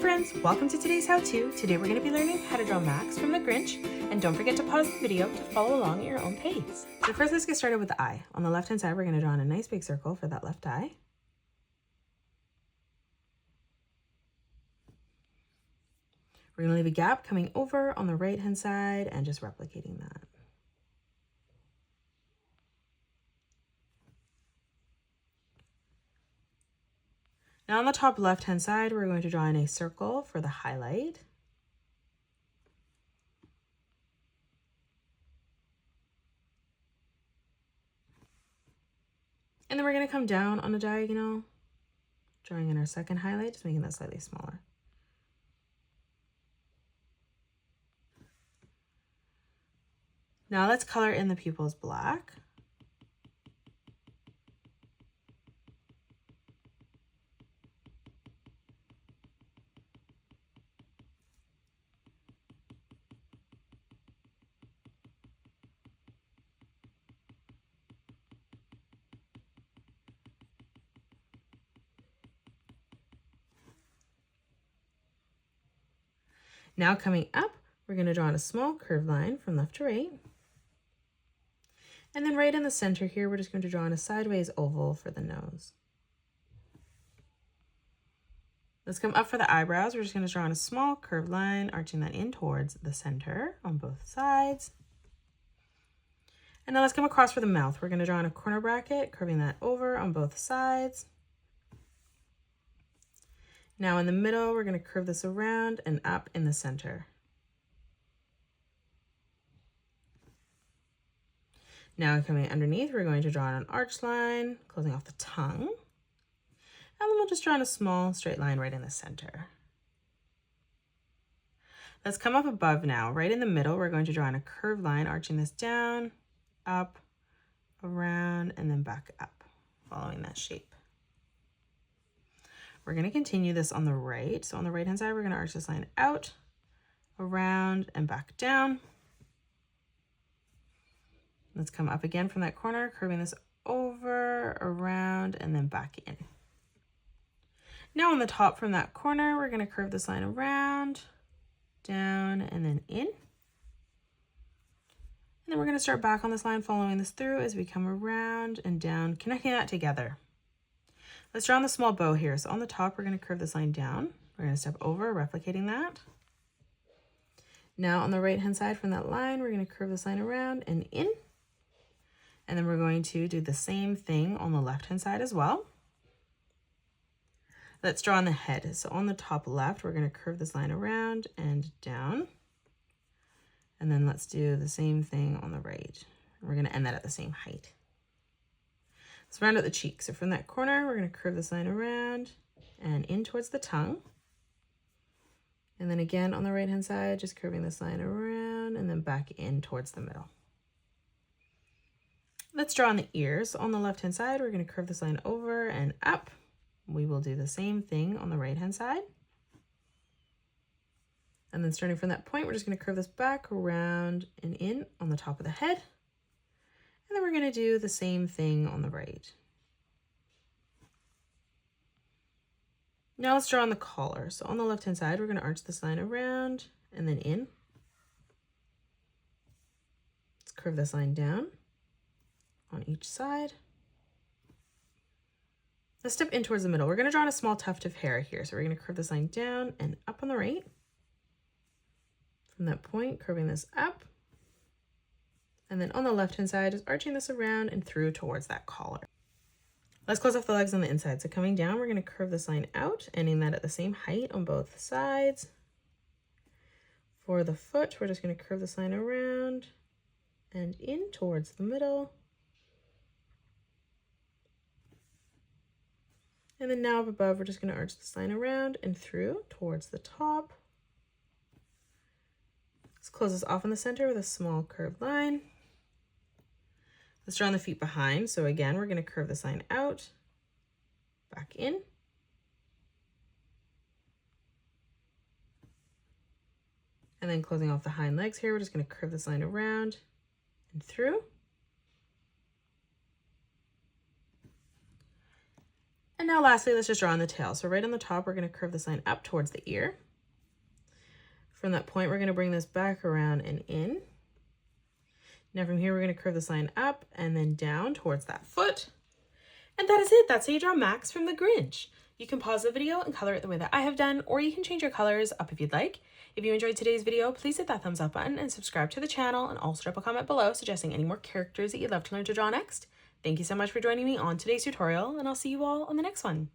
friends, welcome to today's how-to. Today we're going to be learning how to draw Max from the Grinch, and don't forget to pause the video to follow along at your own pace. So first let's get started with the eye. On the left hand side we're going to draw in a nice big circle for that left eye. We're going to leave a gap coming over on the right hand side and just replicating that. Now on the top left hand side, we're going to draw in a circle for the highlight. And then we're going to come down on a diagonal, drawing in our second highlight, just making that slightly smaller. Now let's color in the pupils black. Now coming up, we're going to draw in a small curved line from left to right. And then right in the center here, we're just going to draw in a sideways oval for the nose. Let's come up for the eyebrows. We're just going to draw in a small curved line, arching that in towards the center on both sides. And now let's come across for the mouth. We're going to draw in a corner bracket, curving that over on both sides. Now in the middle, we're going to curve this around and up in the center. Now coming underneath, we're going to draw in an arch line, closing off the tongue. And then we'll just draw in a small straight line right in the center. Let's come up above now. Right in the middle, we're going to draw in a curved line, arching this down, up, around, and then back up, following that shape. We're going to continue this on the right. So on the right hand side, we're going to arch this line out, around, and back down. Let's come up again from that corner, curving this over, around, and then back in. Now on the top from that corner, we're going to curve this line around, down, and then in. And then we're going to start back on this line, following this through as we come around and down, connecting that together. Let's draw on the small bow here. So on the top, we're going to curve this line down. We're going to step over, replicating that. Now on the right hand side from that line, we're going to curve this line around and in. And then we're going to do the same thing on the left hand side as well. Let's draw on the head. So on the top left, we're going to curve this line around and down. And then let's do the same thing on the right. We're going to end that at the same height. Let's round out the cheek. So from that corner, we're going to curve this line around and in towards the tongue. And then again on the right hand side, just curving this line around and then back in towards the middle. Let's draw on the ears. On the left hand side, we're going to curve this line over and up. We will do the same thing on the right hand side. And then starting from that point, we're just going to curve this back around and in on the top of the head. And then we're going to do the same thing on the right. Now let's draw on the collar. So on the left hand side, we're going to arch this line around and then in. Let's curve this line down on each side. Let's step in towards the middle. We're going to draw in a small tuft of hair here. So we're going to curve this line down and up on the right. From that point, curving this up. And then on the left hand side, just arching this around and through towards that collar. Let's close off the legs on the inside. So coming down, we're going to curve this line out, ending that at the same height on both sides. For the foot, we're just going to curve this line around and in towards the middle. And then now up above, we're just going to arch this line around and through towards the top. Let's close this off in the center with a small curved line. Let's draw on the feet behind. So again, we're going to curve this line out, back in. And then closing off the hind legs here, we're just going to curve this line around and through. And now lastly, let's just draw on the tail. So right on the top, we're going to curve this line up towards the ear. From that point, we're going to bring this back around and in. Now from here, we're going to curve this line up and then down towards that foot. And that is it. That's how you draw Max from the Grinch. You can pause the video and color it the way that I have done, or you can change your colors up if you'd like. If you enjoyed today's video, please hit that thumbs up button and subscribe to the channel, and also drop a comment below suggesting any more characters that you'd love to learn to draw next. Thank you so much for joining me on today's tutorial, and I'll see you all on the next one.